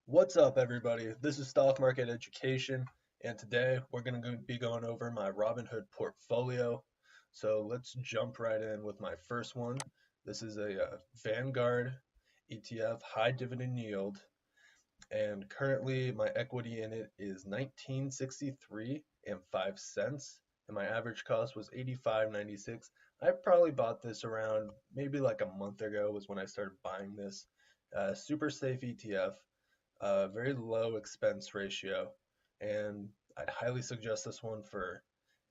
What's up, everybody? This is Stock Market Education, and today we're going to be going over my Robinhood portfolio. So let's jump right in with my first one. This is a Vanguard ETF, high dividend yield, and currently my equity in it is 1963 and 5 cents, and my average cost was 85.96. I probably bought this around maybe like a month ago was when I started buying this. Super safe ETF, very low expense ratio, and I'd highly suggest this one for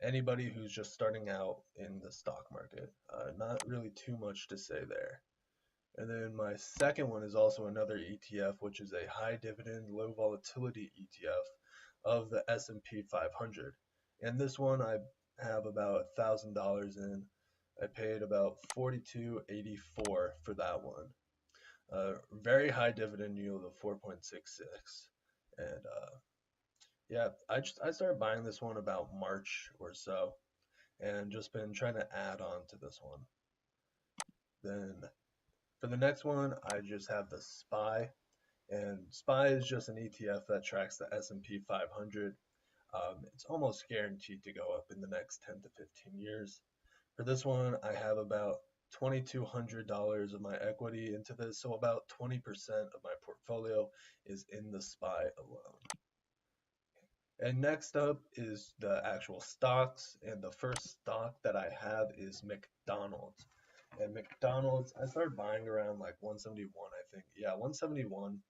anybody who's just starting out in the stock market. Not really too much to say there. And then my second one is also another ETF, which is a high dividend, low volatility ETF of the S&P 500. And this one I have about $1,000 in. I paid about 42.84 for that one. Very high dividend yield of 4.66. And yeah, I started buying this one about March or so, and just been trying to add on to this one. Then for the next one, I just have the SPY, and SPY is just an ETF that tracks the S&P 500. It's almost guaranteed to go up in the next 10 to 15 years. For this one, I have about $2,200 of my equity into this, so about 20% of my portfolio is in the SPY alone. And next up is the actual stocks, and the first stock that I have is McDonald's. And McDonald's, I started buying around like 171, I think. Yeah, 171.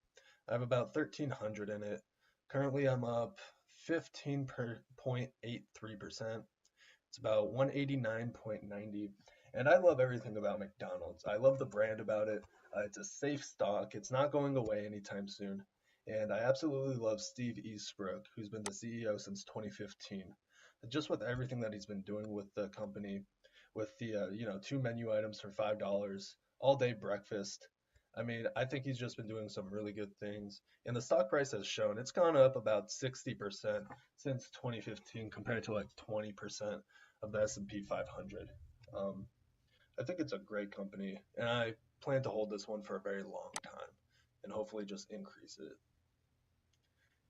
I have about 1,300 in it. Currently, I'm up 15.83%. It's about 189.90. And I love everything about McDonald's. I love the brand about it. It's a safe stock. It's not going away anytime soon. And I absolutely love Steve Eastbrook, who's been the CEO since 2015. Just with everything that he's been doing with the company, with the two menu items for $5, all day breakfast. I mean, I think he's just been doing some really good things. And the stock price has shown it's gone up about 60% since 2015 compared to like 20% of the S&P 500. Um, I think it's a great company, and I plan to hold this one for a very long time and hopefully just increase it.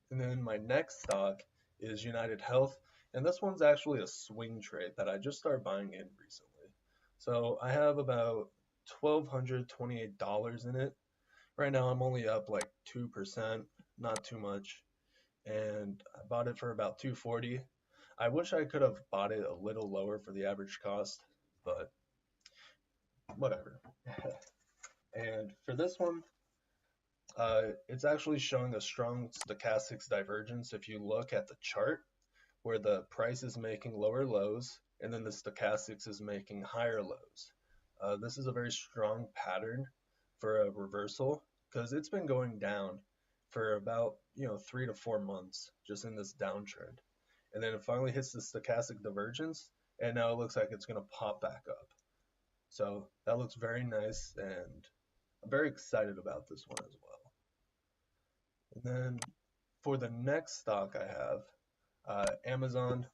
And then my next stock is UnitedHealth, and this one's actually a swing trade that I just started buying in recently. So I have about $1,228 in it. Right now I'm only up like 2%, not too much, and I bought it for about 240. I wish I could have bought it a little lower for the average cost, but whatever. And for this one, it's actually showing a strong stochastics divergence if you look at the chart where the price is making lower lows and then the stochastics is making higher lows. This is a very strong pattern for a reversal because it's been going down for about 3 to 4 months just in this downtrend. And then it finally hits the stochastic divergence, and now it looks like it's going to pop back up. So that looks very nice, and I'm very excited about this one as well. And then for the next stock I have, Amazon.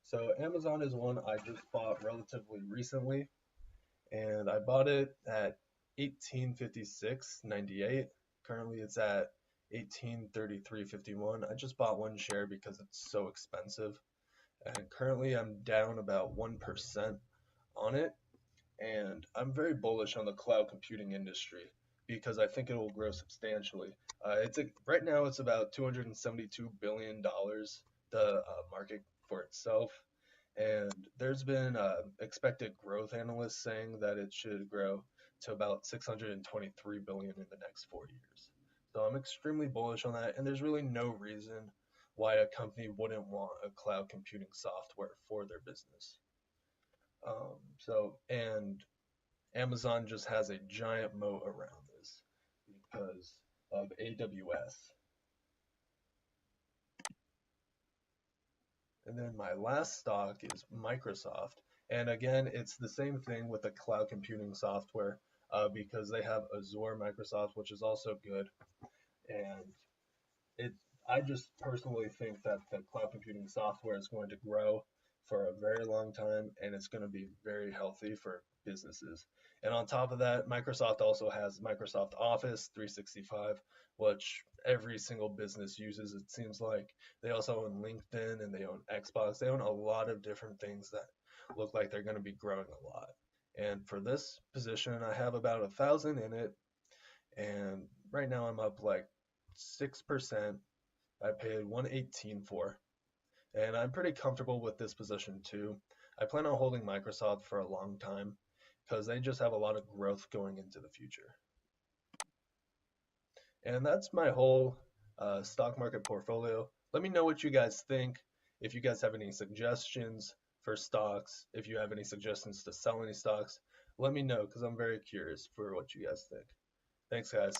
So Amazon is one I just bought relatively recently, and I bought it at 1856.98. Currently it's at 1833.51. I just bought one share because it's so expensive, and currently I'm down about 1% on it, and I'm very bullish on the cloud computing industry because I think it will grow substantially. Right now it's about $272 billion, the market for itself, and there's been expected growth analysts saying that it should grow to about 623 billion in the next 4 years. So I'm extremely bullish on that, and there's really no reason why a company wouldn't want a cloud computing software for their business. And Amazon just has a giant moat around this because of AWS. And then my last stock is Microsoft. And again, it's the same thing with the cloud computing software because they have Azure Microsoft, which is also good. And I just personally think that the cloud computing software is going to grow for a very long time, and it's going to be very healthy for businesses. And on top of that, Microsoft also has Microsoft Office 365, which every single business uses. It seems like they also own LinkedIn and they own Xbox. They own a lot of different things that look like they're going to be growing a lot. And for this position, I have about 1,000 in it, and right now I'm up like 6%. I paid 118 for, and I'm pretty comfortable with this position too. I plan on holding Microsoft for a long time because they just have a lot of growth going into the future. And that's my whole stock market portfolio. Let me know what you guys think. If you guys have any suggestions for stocks, if you have any suggestions to sell any stocks, let me know because I'm very curious for what you guys think. Thanks, guys.